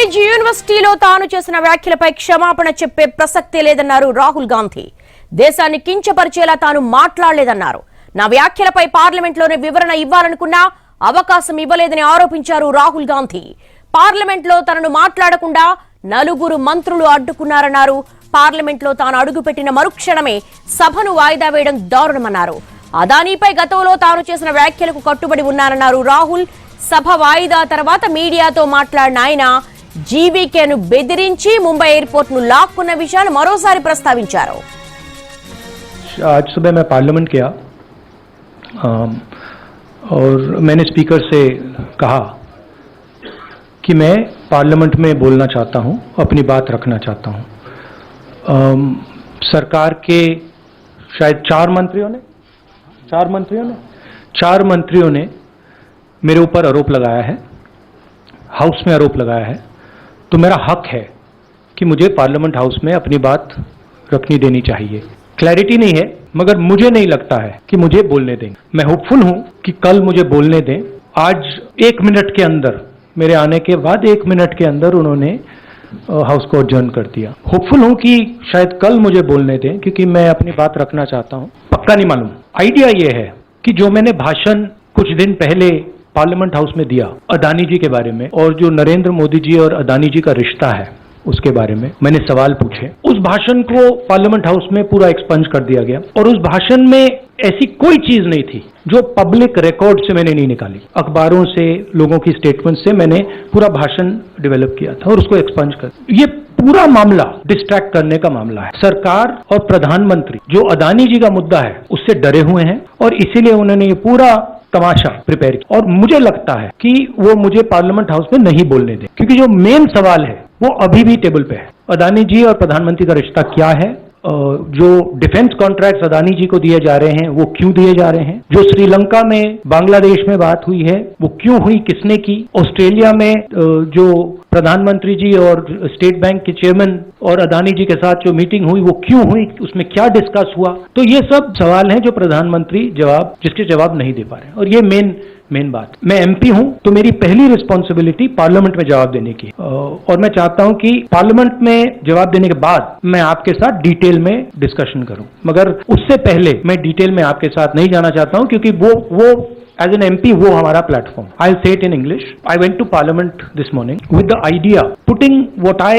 Bridge యూనివర్సిటీలో తాను చేసిన వ్యాఖ్యలపై క్షమాపణ చెప్పే ప్రసక్తే లేదన్నారు రాహుల్ గాంధీ. దేశాన్ని కించపరిచేలా తాను మాట్లాడలేదన్నారు. నా వ్యాఖ్యలపై పార్లమెంట్లోనే వివరణ ఇవ్వాలనుకున్నా అవకాశం ఇవ్వలేదని ఆరోపించారు రాహుల్ గాంధీ. పార్లమెంట్లో తనను మాట్లాడకుండా నలుగురు మంత్రులు అడ్డుకున్నారన్నారు. పార్లమెంట్లో తాను అడుగుపెట్టిన మరుక్షణమే సభను వాయిదా వేయడం దారుణమన్నారు. అదానీపై గతంలో తాను చేసిన వ్యాఖ్యలకు కట్టుబడి ఉన్నారన్నారు రాహుల్. సభ వాయిదా తర్వాత మీడియాతో మాట్లాడిన ఆయన జీవీకేను బెదిరించి ముంబై ఎయిర్పోర్ట్ ను లాక్కున్న విషయాన్ని మరోసారి ప్రస్తావించారు. आज सुबह मैं पार्लियामेंट गया और मैंने स्पीकर से कहा कि मैं पार्लियामेंट में बोलना चाहता हूं, अपनी बात रखना चाहता हूं. सरकार के शायद चार मंत्रियों ने मेरे ऊपर आरोप लगाया है, हाउस में आरोप लगाया है. तो मेरा हक है कि मुझे पार्लियामेंट हाउस में अपनी बात रखनी देनी चाहिए. क्लैरिटी नहीं है, मगर मुझे नहीं लगता है कि मुझे बोलने देंगे. मैं होपफुल हूं कि कल मुझे बोलने दें. आज 1 मिनट के अंदर, मेरे आने के बाद 1 मिनट के अंदर उन्होंने हाउस को अडजर्न कर दिया. होपफुल हूं कि शायद कल मुझे बोलने दें, क्योंकि मैं अपनी बात रखना चाहता हूं. पक्का नहीं मालूम. आइडिया ये है कि जो मैंने भाषण कुछ दिन पहले पार्लियामेंट हाउस में दिया अदानी जी के बारे में, और जो नरेंद्र मोदी जी और अदानी जी का रिश्ता है उसके बारे में मैंने सवाल पूछे. उस भाषण को पार्लियामेंट हाउस में पूरा एक्सपंज कर दिया गया, और उस भाषण में ऐसी कोई चीज नहीं थी जो पब्लिक रिकॉर्ड से मैंने नहीं निकाली. अखबारों से, लोगों की स्टेटमेंट से मैंने पूरा भाषण डेवलप किया था और उसको एक्सपंज कर. ये पूरा मामला डिस्ट्रैक्ट करने का मामला है. सरकार और प्रधानमंत्री जो अदानी जी का मुद्दा है उससे डरे हुए हैं, और इसीलिए उन्होंने ये पूरा तमाशा प्रिपेयर किया. और मुझे लगता है कि वो मुझे पार्लियामेंट हाउस में नहीं बोलने दें, क्योंकि जो मेन सवाल है वो अभी भी टेबल पे है. अदानी जी और प्रधानमंत्री का रिश्ता क्या है? जो डिफेंस कॉन्ट्रैक्ट्स अदानी जी को दिए जा रहे हैं वो क्यों दिए जा रहे हैं? जो श्रीलंका में, बांग्लादेश में बात हुई है वो क्यों हुई, किसने की? ऑस्ट्रेलिया में जो प्रधानमंत्री जी और स्टेट बैंक के चेयरमैन और अदानी जी के साथ जो मीटिंग हुई वो क्यों हुई, उसमें क्या डिस्कस हुआ? तो ये सब सवाल हैं जो प्रधानमंत्री जिसके जवाब नहीं दे पा रहे हैं. और ये मेन बात. मैं एमपी हूं तो मेरी पहली रिस्पॉन्सिबिलिटी पार्लियामेंट में जवाब देने की, और मैं चाहता हूं कि पार्लियामेंट में जवाब देने के बाद मैं आपके साथ डिटेल में डिस्कशन करूं. मगर उससे पहले मैं डिटेल में आपके साथ नहीं जाना चाहता हूं, क्योंकि वो as an MP वो हमारा platform. I'll say it in English. I went to Parliament this morning with the idea, putting what I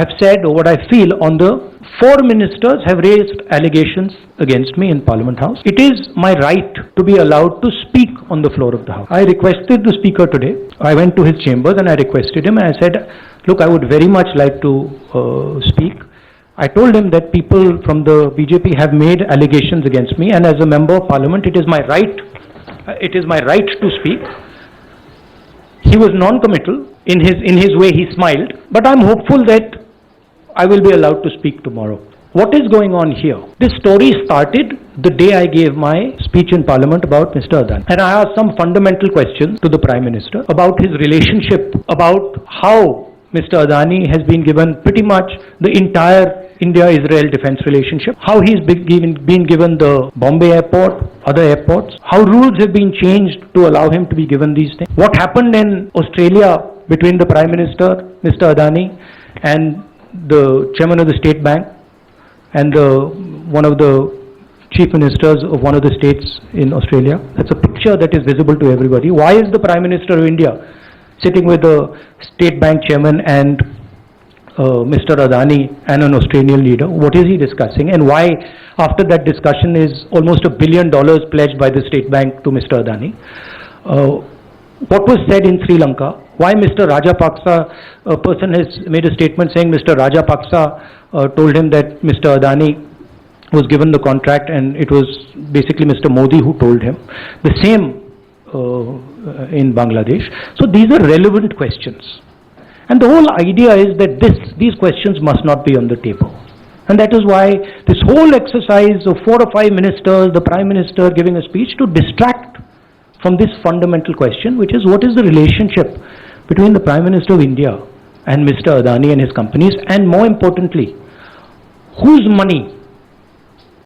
have said or what I feel on the 4 ministers have raised allegations against me in Parliament House. It is my right to be allowed to speak on the floor of the House. I requested the Speaker today. I went to his chambers and I requested him, and I said, look, I would very much like to speak. I told him that people from the BJP have made allegations against me, and as a member of Parliament, it is my right to speak. He was non-committal. In his way, he smiled, but I'm hopeful that I will be allowed to speak tomorrow. What is going on here? This story started the day I gave my speech in Parliament about Mr. Adani, and I asked some fundamental questions to the Prime Minister about his relationship, about how Mr. Adani has been given pretty much the entire India-Israel defense relationship, how he's been given the Bombay airport, other airports, how rules have been changed to allow him to be given these things, what happened in Australia between the Prime Minister, Mr. Adani, and the chairman of the State Bank, and one of the chief ministers of one of the states in Australia. That's a picture that is visible to everybody. Why is the Prime Minister of India sitting with the State Bank chairman and Mr. Adani and an Australian leader? What is he discussing, and why after that discussion is almost $1 billion pledged by the State Bank to Mr. Adani? What was said in Sri Lanka? Why Mr. Rajapaksa, a person has made a statement saying Mr. Rajapaksa told him that Mr. Adani was given the contract, and it was basically Mr. Modi who told him. The same in Bangladesh. So these are relevant questions. And the whole idea is that these questions must not be on the table. And that is why this whole exercise of 4 or 5 ministers, the Prime Minister giving a speech, to distract from this fundamental question, which is what is the relationship between the Prime Minister of India and Mr. Adani and his companies, and more importantly, whose money